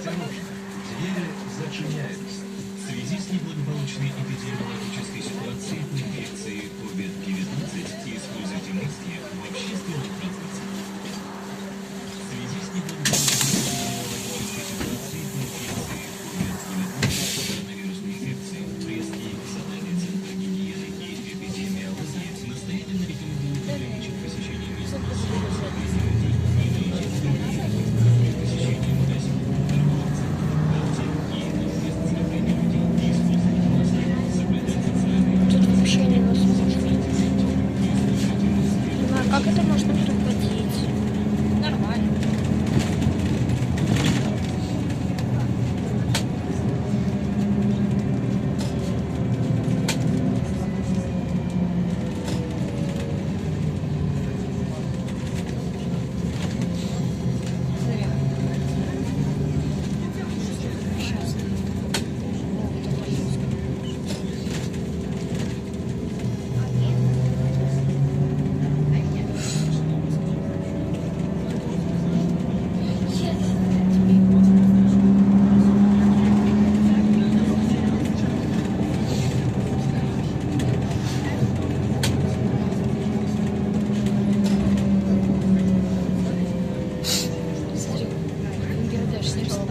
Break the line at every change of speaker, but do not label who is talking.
Осторожно, двери зачиняются. В связи с неблагополучной эпидемиологической ситуацией по инфекции COVID-19 используйте маски в общественном транспорте. В связи с неблагополучной эпидемиологической ситуацией по инфекции COVID-19 коронавирусной инфекции Брестский национальный центр гигиены и эпидемиологии настоятельно рекомендует ограничить посещение мест массового скопления людей и наезжать в другие при посещении магазинов, торговых центров, аптек и иных мест скопления людей не использовать маски, соблюдать социальные
Тут вообще невозможно.
используйте маски.
А как это можно прекратить?
Нормально.
Смотри, Бангладеш,